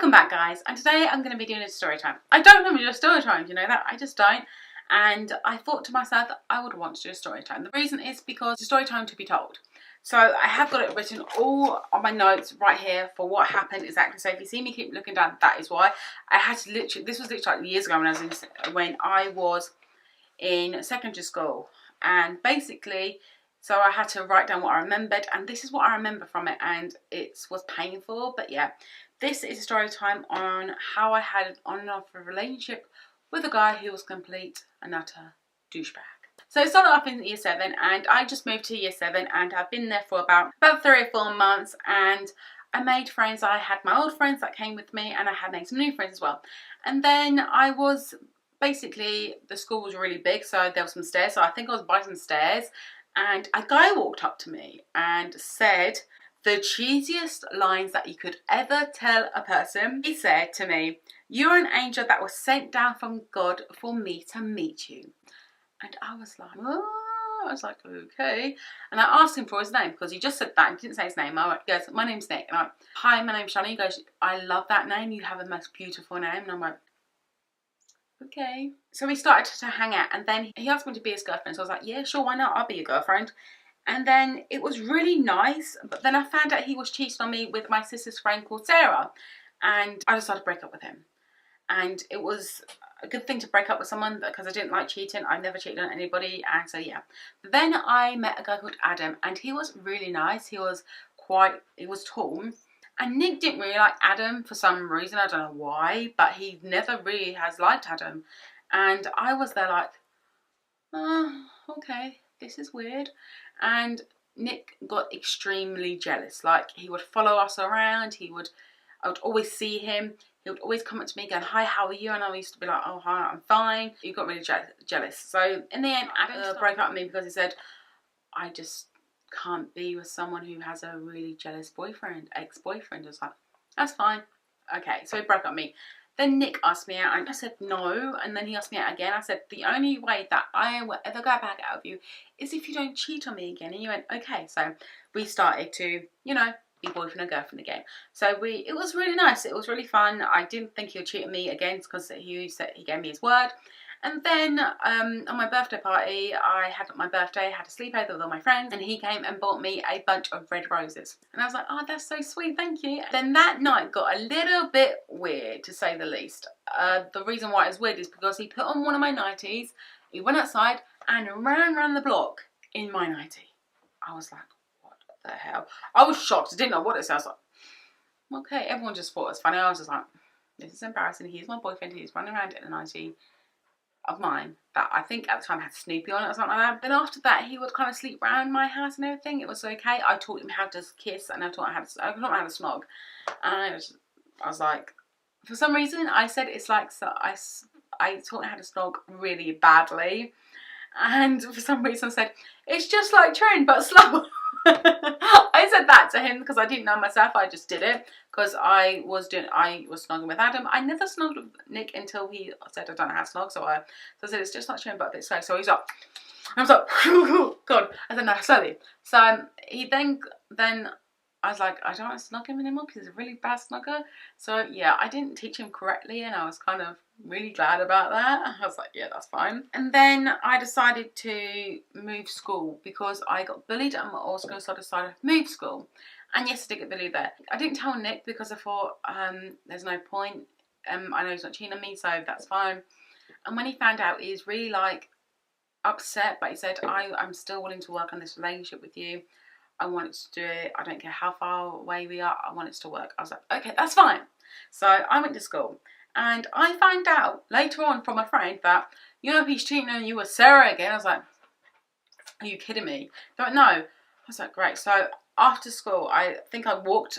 Welcome back, guys, and today I'm going to be doing a story time. I don't normally do a story time, you know that? I just don't. And I thought to myself that I would want to do a story time. The reason is because it's a story time to be told. So I have got it written all on my notes right here for what happened exactly. So if you see me keep looking down, that is why. I had to literally, this was literally like years ago when I was in secondary school. And basically, so I had to write down what I remembered, and this is what I remember from it, and it was painful, but yeah. This is a story time on how I had an on and off relationship with a guy who was complete and utter douchebag. So it started off in year 7, and I just moved to year 7, and I've been there for about 3 or 4 months, and I made friends. I had my old friends that came with me, and I had made some new friends as well. And then I was basically, the school was really big, so there were some stairs, so I think I was by some stairs, and a guy walked up to me and said the cheesiest lines that you could ever tell a person. He said to me, "You're an angel that was sent down from God for me to meet you." And I was like, oh, I was like, okay. And I asked him for his name because he just said that and didn't say his name. I went, he goes, "My name's Nick." And I went, "Hi, my name's Charleane." He goes, "I love that name. You have the most beautiful name." And I'm like, okay. So we started to hang out, and then he asked me to be his girlfriend. So I was like, yeah, sure, why not? I'll be your girlfriend. And then it was really nice, but then I found out he was cheating on me with my sister's friend called Sarah, and I decided to break up with him. And it was a good thing to break up with someone because I didn't like cheating. I've never cheated on anybody, and so yeah. But then I met a guy called Adam, and he was really nice. He was tall. And Nick didn't really like Adam for some reason. I don't know why, but he never really has liked Adam. And I was there like, oh, okay, this is weird. And Nick got extremely jealous. Like, he would follow us around. I would always see him. He would always come up to me going, "Hi, how are you?" And I used to be like, "Oh, hi, I'm fine." He got really jealous. So in the end, Adam broke up with me because he said, "I just can't be with someone who has a really jealous boyfriend, ex-boyfriend." I was like, that's fine. Okay, so he broke up with me. Then Nick asked me out, and I said no, and then he asked me out again. I said, the only way that I will ever go back out with you is if you don't cheat on me again. And he went, okay. So we started to, you know, be boyfriend and girlfriend again. So it was really nice. It was really fun. I didn't think he would cheat on me again because he said he gave me his word. And then on my birthday party, I had a sleepover with all my friends, and he came and bought me a bunch of red roses. And I was like, oh, that's so sweet, thank you. Then that night got a little bit weird, to say the least. The reason why it was weird is because he put on one of my nighties, he went outside and ran around the block in my nightie. I was like, what the hell? I was shocked, I didn't know what it said. I was like, okay, everyone just thought it was funny. I was just like, this is embarrassing. He's my boyfriend, he's running around in a nightie of mine that I think at the time had Snoopy on it or something like that. Then after that, he would kind of sleep around my house and everything. It was okay. I taught him how to kiss, and I taught him how to snog. And I was like, for some reason, I said it's like, so I taught him how to snog really badly. And for some reason I said, it's just like Trent, but slow. I said that to him because I didn't know myself. I just did it because I was snogging with Adam. I never snogged with Nick until he said I don't know how to snog. So I said it's just like Trent, but a bit slow. So he's like, I was like, God. I said no, slowly. So he then I was like, I don't want to snog him anymore because he's a really bad snogger. So yeah, I didn't teach him correctly, and I was kind of really glad about that. I was like, yeah, that's fine. And then I decided to move school because I got bullied at my old school, so I decided to move school. And yes, I did get bullied there. I didn't tell Nick because I thought there's no point. I know he's not cheating on me, so that's fine. And when he found out, he was really like upset, but he said, I'm still willing to work on this relationship with you. I want it to do it. I don't care how far away we are. I want it to work. I was like, okay, that's fine. So I went to school, and I found out later on from a friend that, you know, he's cheating on you with Sarah again. I was like, are you kidding me? They're like, no. I was like, great. So after school, I think I walked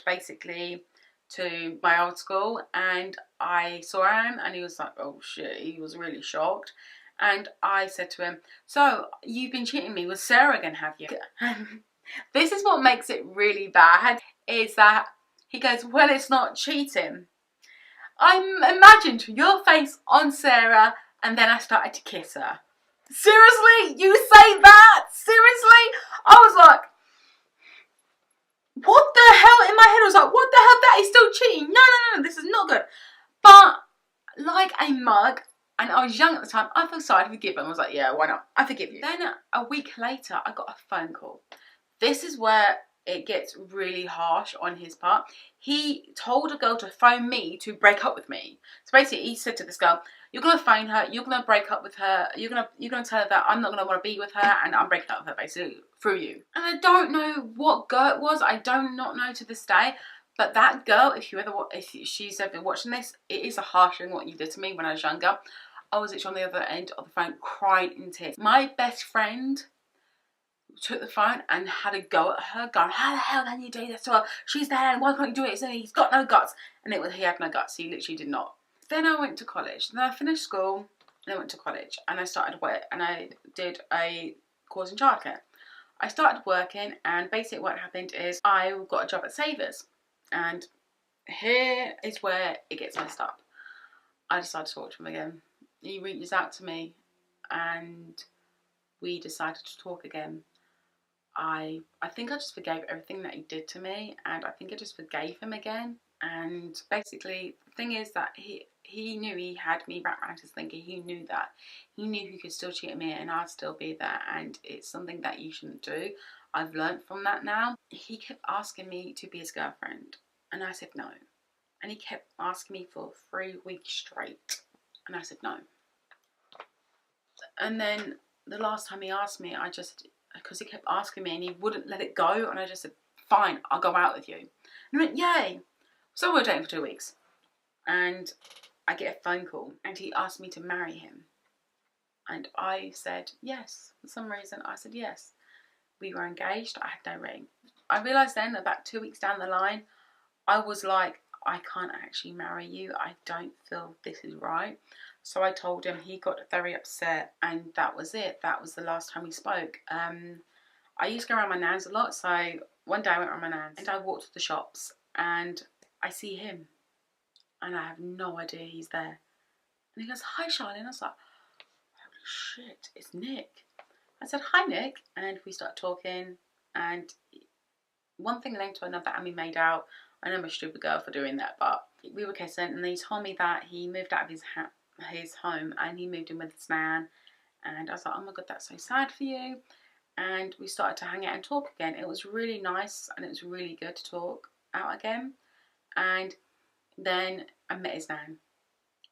basically to my old school, and I saw him, and he was like, oh shit. He was really shocked. And I said to him, so you've been cheating me with Sarah again, have you? This is what makes it really bad, is that he goes, well, it's not cheating. I imagined your face on Sarah, and then I started to kiss her. Seriously? You say that? Seriously? I was like, what the hell? In my head I was like, what the hell? That is still a mug. And I was young at the time. I felt sorry to forgive him. I was like, yeah, why not? I forgive you. Then a week later, I got a phone call. This is where it gets really harsh on his part. He told a girl to phone me to break up with me. So basically, he said to this girl, "You're gonna phone her. You're gonna break up with her. You're gonna tell her that I'm not gonna want to be with her, and I'm breaking up with her basically through you." And I don't know what girl it was. I do not know to this day. But that girl, if she's ever watching this, it is a harsh thing what you did to me when I was younger. I was literally on the other end of the phone crying in tears. My best friend took the phone and had a go at her, going, "How the hell can you do this to her? She's there, and why can't you do it? He's got no guts." And he had no guts. He literally did not. Then I went to college. Then I finished school and I went to college, and I started work, and I did a course in childcare. I started working, and basically what happened is I got a job at Savers, and here is where it gets messed up. I decided to talk to him again. He reaches out to me, and we decided to talk again. I think I just forgave everything that he did to me, and I think I just forgave him again. And basically, the thing is that he knew he had me wrapped around his finger. He knew that. He knew he could still cheat me and I'd still be there, and it's something that you shouldn't do. I've learned from that now. He kept asking me to be his girlfriend, and I said no. And he kept asking me for 3 weeks straight, and I said no. And then the last time he asked me, because he kept asking me and he wouldn't let it go, and I just said, "Fine, I'll go out with you." And he went, "Yay." So we were dating for 2 weeks, and I get a phone call, and he asked me to marry him. And I said yes. For some reason, I said yes. We were engaged. I had no ring. I realised then, about 2 weeks down the line, I was like, I can't actually marry you. I don't feel this is right. So I told him. He got very upset, and that was it. That was the last time we spoke. I used to go around my nan's a lot, so one day I went around my nan's, and I walked to the shops, and I see him, and I have no idea he's there. And he goes, "Hi, Charleane." I was like, holy shit, it's Nick. I said, "Hi, Nick," and we started talking, and one thing led to another, and we made out. I know I'm a stupid girl for doing that, but we were kissing, and then he told me that he moved out of his home, and he moved in with his nan. And I was like, "Oh my god, that's so sad for you." And we started to hang out and talk again. It was really nice, and it was really good to talk out again. And then I met his nan.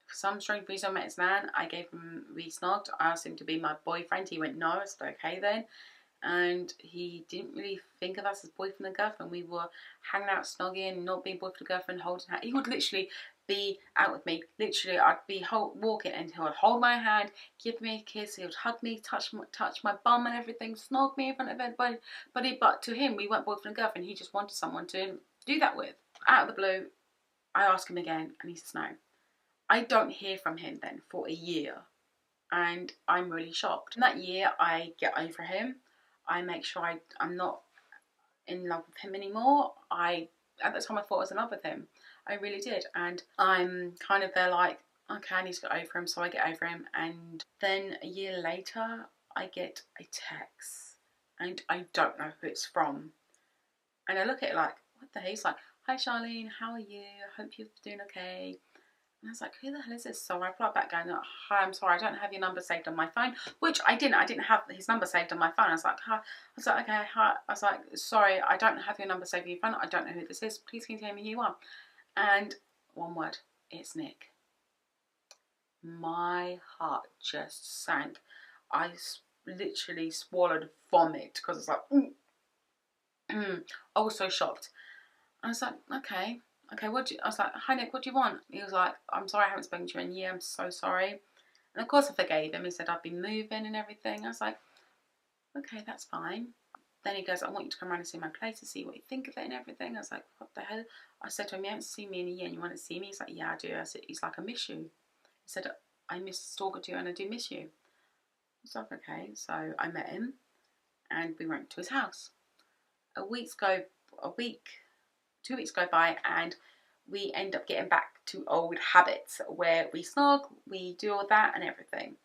For some strange reason I met his nan. We snogged. I asked him to be my boyfriend. He went no. I said okay then. And he didn't really think of us as boyfriend and girlfriend. We were hanging out, snogging, not being boyfriend and girlfriend, holding hands. He would literally be out with me. Literally, I'd be walking, and he would hold my hand, give me a kiss. He would hug me, touch my bum and everything, snog me in front of everybody. But to him, we weren't boyfriend and girlfriend. He just wanted someone to do that with. Out of the blue, I ask him again, and he says no. I don't hear from him then for a year, and I'm really shocked. In that year, I get over him. I make sure I'm not in love with him anymore. At the time I thought I was in love with him. I really did. And I'm kind of there like, okay, I need to get over him. So I get over him. And then a year later, I get a text. And I don't know who it's from. And I look at it like, what the hell? He's like, "Hi Charleane, how are you? I hope you're doing okay." And I was like, who the hell is this? So I replied back going, "Hi, I'm sorry, I don't have your number saved on my phone," which I didn't. I didn't have his number saved on my phone. I was like, "Hi." I was like, "Okay, hi." I was like, "Sorry, I don't have your number saved on your phone. I don't know who this is. Please can you tell me who you are?" And one word, it's Nick. My heart just sank. I literally swallowed vomit because it's like, I was so shocked. I was like, okay, I was like, "Hi Nick, what do you want?" He was like, "I'm sorry, I haven't spoken to you in a year. I'm so sorry." And of course I forgave him. He said I'd been moving and everything. I was like, okay, that's fine. Then he goes, "I want you to come around and see my place to see what you think of it and everything." I was like, what the hell? I said to him, "You haven't seen me in a year and you want to see me?" He's like, "Yeah, I do." I said, he's like, "I miss you." He said, "I miss talking to you and I do miss you." I was like, okay. So I met him and we went to his house. 2 weeks go by, and we end up getting back to old habits where we snog, we do all that and everything.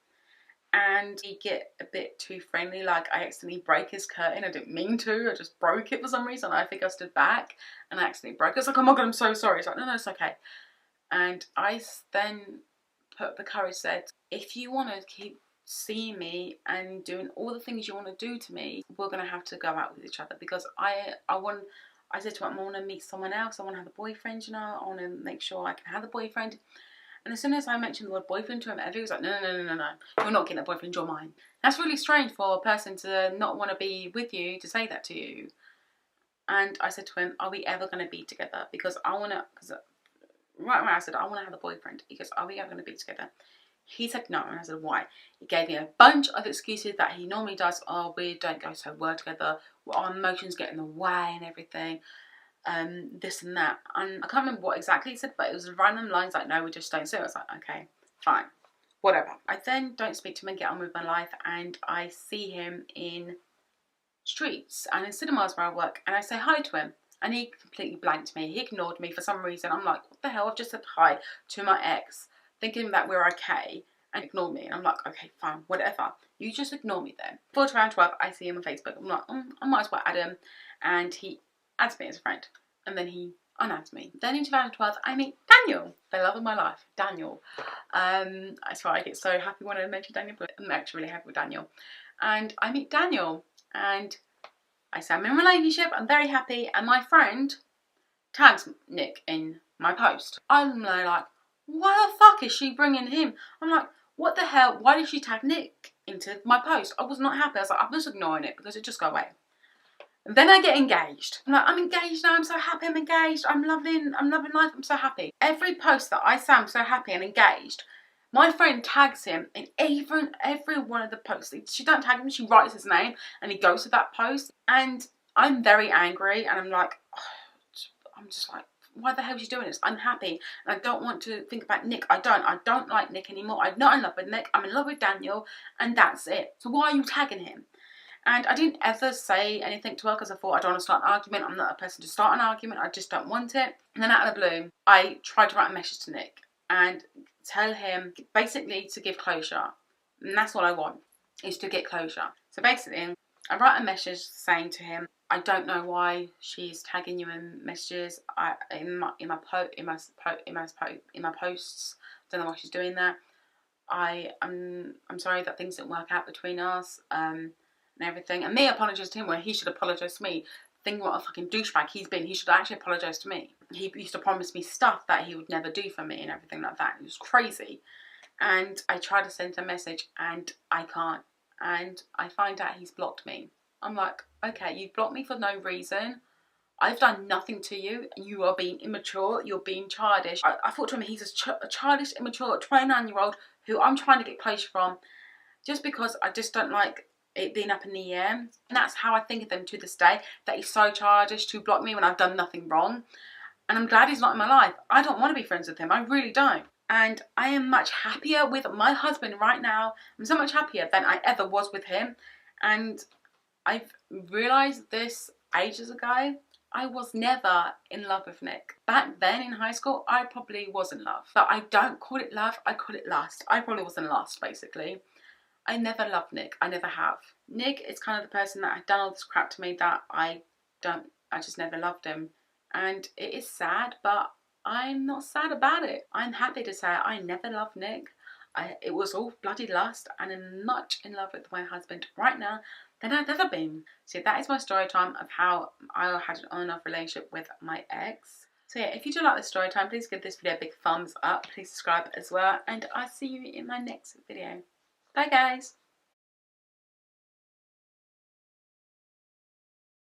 And we get a bit too friendly, like I accidentally break his curtain. I didn't mean to, I just broke it for some reason. I think I stood back and I accidentally broke it. I was like, "Oh my god, I'm so sorry." He's like, "No, it's okay." And I then put up the courage, said, if you want to keep seeing me and doing all the things you want to do to me, we're going to have to go out with each other, because I said to him, I want to meet someone else, I want to have a boyfriend, you know, I want to make sure I can have a boyfriend. And as soon as I mentioned the word boyfriend to him, he was like, no, you're not getting a boyfriend, you're mine. That's really strange for a person to not want to be with you, to say that to you. And I said to him, are we ever going to be together? Because I want to, because right when I said, I want to have a boyfriend, he goes, are we ever going to be together? He said no, and I said, why? He gave me a bunch of excuses that he normally does. Oh, we don't go so well together, our emotions get in the way and everything, this and that. And I can't remember what exactly he said, but it was random lines like, no, we just don't see it. I was like, okay, fine, whatever. I then don't speak to him and get on with my life, and I see him in streets and in cinemas where I work, and I say hi to him, and he completely blanked me. He ignored me for some reason. I'm like, what the hell? I've just said hi to my ex, thinking that we're okay, and ignored me. And I'm like, okay, fine, whatever. You just ignore me then. 12, I see him on Facebook. I'm like, I might as well add him. And he adds me as a friend. And then he unadds me. Then in 2012, I meet Daniel, the love of my life, Daniel. That's why I get so happy when I mention Daniel, but I'm actually really happy with Daniel. And I meet Daniel, and I say I'm in a relationship, I'm very happy, and my friend tags Nick in my post. I'm like, why the fuck is she bringing him? I'm like, what the hell? Why did she tag Nick into my post? I was not happy. I was like, I'm just ignoring it because it just go away. And then I get engaged. I'm like, I'm engaged now. I'm so happy. I'm engaged. I'm loving life. I'm so happy. Every post that I say I'm so happy and engaged, my friend tags him in every one of the posts. She don't tag him. She writes his name and he goes to that post. And I'm very angry. And I'm like, I'm just like, why the hell is she doing this? I'm happy and I don't want to think about Nick. I don't like Nick anymore. I'm not in love with Nick. I'm in love with Daniel, and that's it. So why are you tagging him? And I didn't ever say anything to her because I thought I don't want to start an argument. I'm not a person to start an argument. I just don't want it. And then out of the blue, I tried to write a message to Nick and tell him basically to give closure. And that's all I want, is to get closure. So basically, I write a message saying to him, I don't know why she's tagging you in messages. In my posts. I don't know why she's doing that. I'm sorry that things didn't work out between us. And everything. And me apologised to him when he should apologise to me. Thinking what a fucking douchebag he's been. He should actually apologise to me. He used to promise me stuff that he would never do for me and everything like that. It was crazy. And I tried to send a message and I can't. And I find out he's blocked me. I'm like, okay, you've blocked me for no reason. I've done nothing to you. You are being immature. You're being childish. I thought to him, he's a childish, immature 29-year-old who I'm trying to get closure from, just because I just don't like it being up in the air. And that's how I think of him to this day, that he's so childish to block me when I've done nothing wrong. And I'm glad he's not in my life. I don't want to be friends with him. I really don't. And I am much happier with my husband right now. I'm so much happier than I ever was with him. And I've realised this ages ago. I was never in love with Nick. Back then in high school, I probably was in love. But I don't call it love, I call it lust. I probably was in lust, basically. I never loved Nick. I never have. Nick is kind of the person that had done all this crap to me that I just never loved him. And it is sad, but I'm not sad about it. I'm happy to say I never loved Nick. It was all bloody lust, and I'm much in love with my husband right now than I've ever been. So that is my story time of how I had an on and off relationship with my ex. So yeah, if you do like this story time, please give this video a big thumbs up. Please subscribe as well, and I'll see you in my next video. Bye guys.